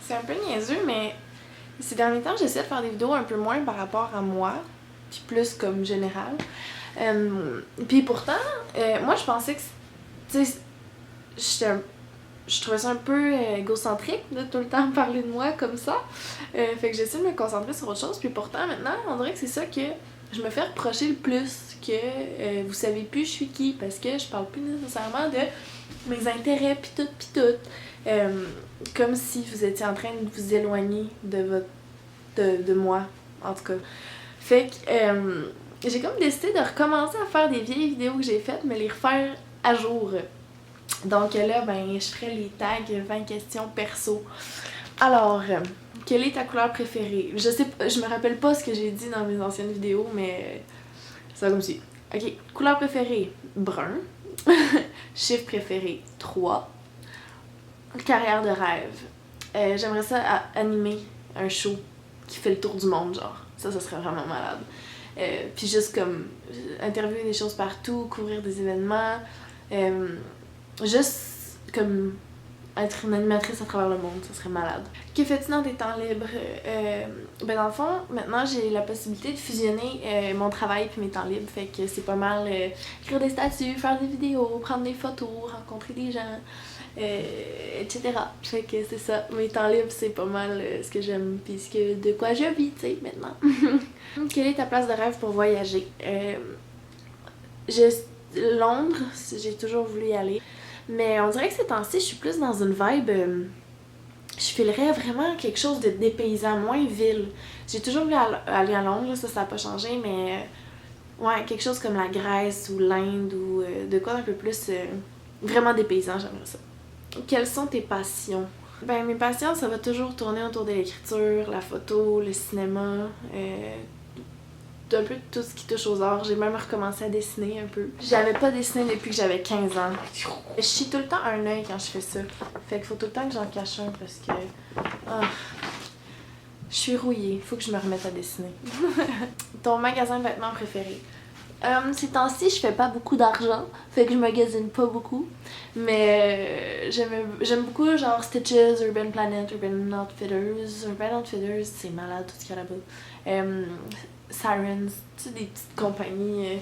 C'est un peu niaiseux, mais ces derniers temps, j'essaie de faire des vidéos un peu moins par rapport à moi, puis plus comme général. Puis pourtant, moi je pensais que, tu sais, je trouvais ça un peu égocentrique de tout le temps parler de moi comme ça. Fait que j'essaie de me concentrer sur autre chose. Puis pourtant, maintenant, on dirait que c'est ça que je me fais reprocher le plus. Que vous savez plus je suis qui. Parce que je parle plus nécessairement de mes intérêts pis tout. Comme si vous étiez en train de vous éloigner de moi, en tout cas. Fait que j'ai comme décidé de recommencer à faire des vieilles vidéos que j'ai faites, mais les refaire à jour. Donc là, ben, je ferai les tags 20 questions perso. Alors, quelle est ta couleur préférée? Je me rappelle pas ce que j'ai dit dans mes anciennes vidéos, mais c'est comme si. Ok, couleur préférée, brun. Chiffre préféré, 3. Carrière de rêve. J'aimerais ça animer un show qui fait le tour du monde, genre. Ça serait vraiment malade. Puis juste comme interviewer des choses partout, couvrir des événements. Juste comme être une animatrice à travers le monde, ça serait malade. Que fais-tu dans tes temps libres? Ben dans le fond, maintenant j'ai la possibilité de fusionner mon travail puis mes temps libres, fait que c'est pas mal écrire des statuts, faire des vidéos, prendre des photos, rencontrer des gens, etc. Fait que c'est ça, mes temps libres c'est pas mal ce que j'aime puis de quoi je vis, tu sais, maintenant. Quelle est ta place de rêve pour voyager? Londres, j'ai toujours voulu y aller. Mais on dirait que ces temps-ci, je suis plus dans une vibe. Je filerais vraiment quelque chose de dépaysant, moins ville. J'ai toujours voulu aller à Londres, ça n'a pas changé, mais ouais, quelque chose comme la Grèce ou l'Inde ou de quoi un peu plus vraiment dépaysant, j'aimerais ça. Quelles sont tes passions? Ben, mes passions, ça va toujours tourner autour de l'écriture, la photo, le cinéma, un peu tout ce qui touche aux arts. J'ai même recommencé à dessiner un peu. J'avais pas dessiné depuis que j'avais 15 ans. Je chie tout le temps un œil quand je fais ça. Fait qu'il faut tout le temps que j'en cache un parce que... je suis rouillée. Faut que je me remette à dessiner. Ton magasin de vêtements préféré? Ces temps-ci, je fais pas beaucoup d'argent, fait que je magasine pas beaucoup. Mais j'aime beaucoup genre Stitches, Urban Planet, Urban Outfitters. Urban Outfitters, c'est malade tout ce qu'il y a là-bas. Sirens, tu sais, des petites compagnies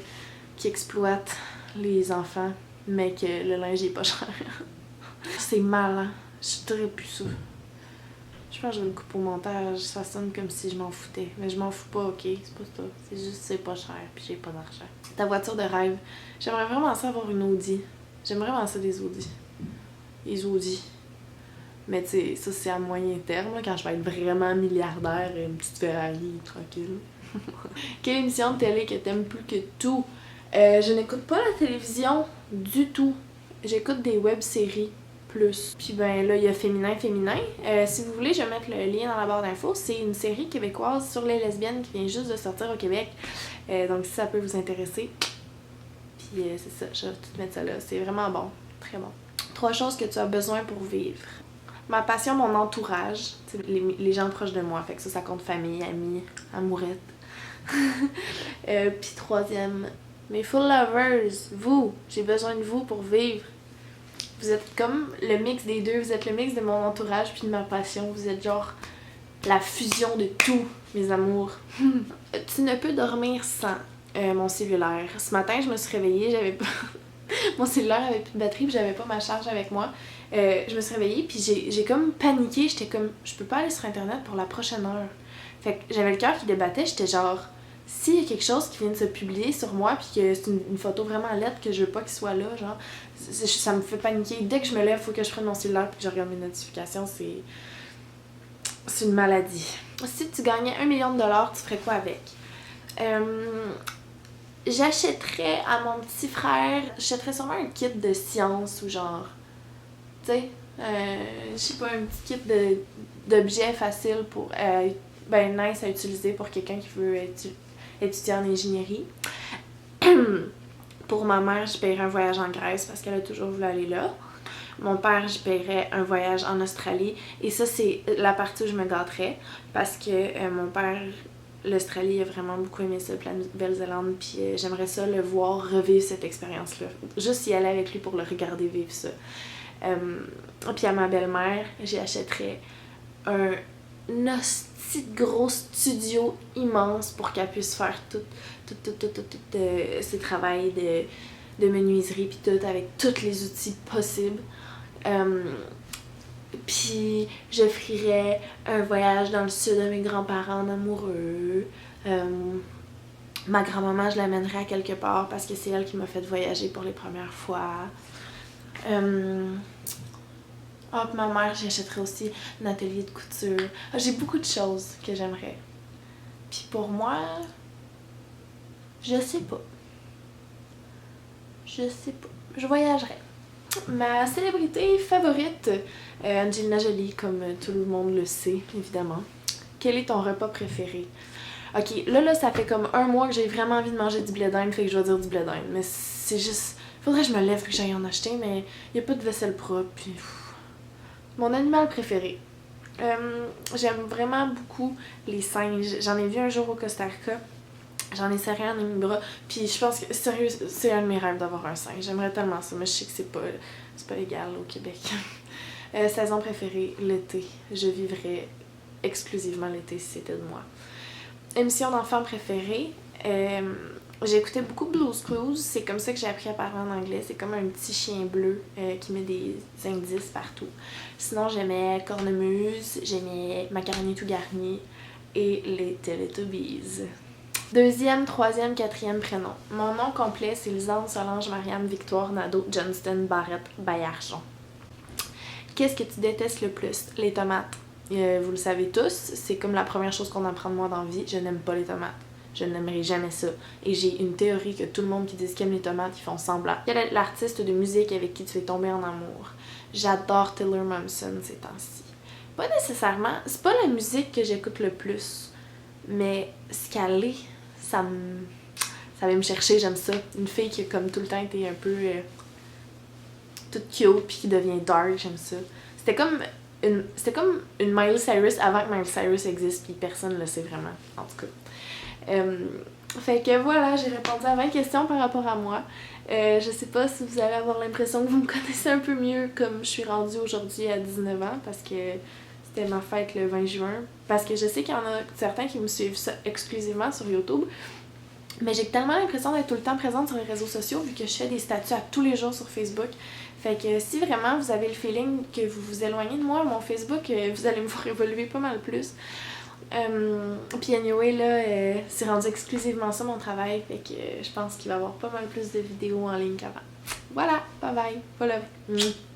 qui exploitent les enfants, mais que le linge est pas cher. C'est mal, hein? Je dirais plus ça. Je pense que je vais le couper au montage, ça sonne comme si je m'en foutais. Mais je m'en fous pas, ok? C'est pas ça. C'est juste c'est pas cher, puis j'ai pas d'argent. Ta voiture de rêve. J'aimerais vraiment ça avoir une Audi. J'aime vraiment ça des Audi. Les Audi. Mais tu sais, ça c'est à moyen terme, là, quand je vais être vraiment milliardaire, une petite Ferrari, tranquille. Quelle émission de télé que t'aimes plus que tout? Je n'écoute pas la télévision du tout. J'écoute des web-séries plus. Puis ben là, il y a Féminin. Si vous voulez, je vais mettre le lien dans la barre d'infos. C'est une série québécoise sur les lesbiennes qui vient juste de sortir au Québec. Donc si ça peut vous intéresser. Puis c'est ça, je vais tout mettre ça là. C'est vraiment bon. Très bon. 3 choses que tu as besoin pour vivre. Ma passion, mon entourage. Les gens proches de moi. Fait que ça compte famille, amis, amourette. Puis 3e, mes full lovers, vous, j'ai besoin de vous pour vivre. Vous êtes comme le mix des deux, vous êtes le mix de mon entourage puis de ma passion, vous êtes genre la fusion de tous mes amours. Tu ne peux dormir sans mon cellulaire. Ce matin, je me suis réveillée, j'avais pas... mon cellulaire avait plus de batterie puis j'avais pas ma charge avec moi. Je me suis réveillée puis j'ai comme paniqué, j'étais comme, je peux pas aller sur internet pour la prochaine heure. Fait que j'avais le cœur qui débattait, j'étais genre, s'il y a quelque chose qui vient de se publier sur moi puis que c'est une photo vraiment laide que je veux pas qu'il soit là, genre, ça me fait paniquer. Dès que je me lève, faut que je prenne mon cellulaire puis que je regarde mes notifications, c'est une maladie. Si tu gagnais 1 million de dollars, tu ferais quoi avec? J'achèterais à mon petit frère, j'achèterais sûrement un kit de science ou genre, tu sais, je sais pas, un petit kit d'objets faciles pour, ben nice à utiliser pour quelqu'un qui veut étudier en ingénierie. Pour ma mère, je paierais un voyage en Grèce parce qu'elle a toujours voulu aller là. Mon père, je paierais un voyage en Australie. Et ça, c'est la partie où je me gâterais parce que mon père, l'Australie, a vraiment beaucoup aimé ça, la Nouvelle-Zélande. Puis j'aimerais ça le voir revivre cette expérience-là. Juste y aller avec lui pour le regarder vivre ça. Puis à ma belle-mère, j'y achèterais un hostie de gros studio immense pour qu'elle puisse faire tout ses travails de menuiserie pis tout, avec tous les outils possibles. Puis j'offrirais un voyage dans le sud à mes grands-parents en amoureux. Ma grand-maman, je l'amènerais à quelque part parce que c'est elle qui m'a fait voyager pour les premières fois. Ah, ma mère, j'achèterais aussi un atelier de couture. Ah, j'ai beaucoup de choses que j'aimerais. Puis pour moi, je sais pas. Je voyagerais. Ma célébrité favorite, Angelina Jolie, comme tout le monde le sait, évidemment. Quel est ton repas préféré? Ok, là, ça fait comme un mois que j'ai vraiment envie de manger du blé d'Inde, fait que je vais dire du blé d'Inde. Mais c'est juste... Faudrait que je me lève et que j'aille en acheter, mais y a pas de vaisselle propre, puis... Mon animal préféré. J'aime vraiment beaucoup les singes. J'en ai vu un jour au Costa Rica. J'en ai serré un dans mes bras. Puis je pense que, sérieux, c'est un de mes rêves d'avoir un singe. J'aimerais tellement ça, mais je sais que c'est pas légal au Québec. Saison préférée, l'été. Je vivrais exclusivement l'été si c'était de moi. Émission d'enfant préférée. J'écoutais beaucoup Blue's Clues. C'est comme ça que j'ai appris à parler en anglais. C'est comme un petit chien bleu qui met des indices partout. Sinon, j'aimais Cornemuse, j'aimais Macaroni tout garni et les Teletubbies. Deuxième, troisième, quatrième prénom. Mon nom complet, c'est Lisanne Solange Marianne Victoire Nadeau Johnston Barrette Baillargeon. Qu'est-ce que tu détestes le plus? Les tomates. Vous le savez tous, c'est comme la première chose qu'on apprend de moi dans la vie. Je n'aime pas les tomates. Je n'aimerais jamais ça. Et j'ai une théorie que tout le monde qui dit qu'ils aime les tomates, ils font semblant. Quel est l'artiste de musique avec qui tu es tombé en amour? J'adore Taylor Momsen ces temps-ci. Pas nécessairement, c'est pas la musique que j'écoute le plus, mais ce qu'elle est, ça vient me chercher, j'aime ça. Une fille qui a comme tout le temps été un peu toute cute puis qui devient dark, j'aime ça. C'était comme une Miley Cyrus avant que Miley Cyrus existe puis personne ne le sait vraiment, en tout cas. Fait que voilà, j'ai répondu à 20 questions par rapport à moi. Je sais pas si vous allez avoir l'impression que vous me connaissez un peu mieux comme je suis rendue aujourd'hui à 19 ans parce que c'était ma fête le 20 juin. Parce que je sais qu'il y en a certains qui me suivent ça exclusivement sur YouTube. Mais j'ai tellement l'impression d'être tout le temps présente sur les réseaux sociaux vu que je fais des statuts à tous les jours sur Facebook. Fait que si vraiment vous avez le feeling que vous vous éloignez de moi, mon Facebook, vous allez me voir évoluer pas mal plus. Puis anyway, là, c'est rendu exclusivement ça mon travail, fait que je pense qu'il va y avoir pas mal plus de vidéos en ligne qu'avant. Voilà, bye bye, follow.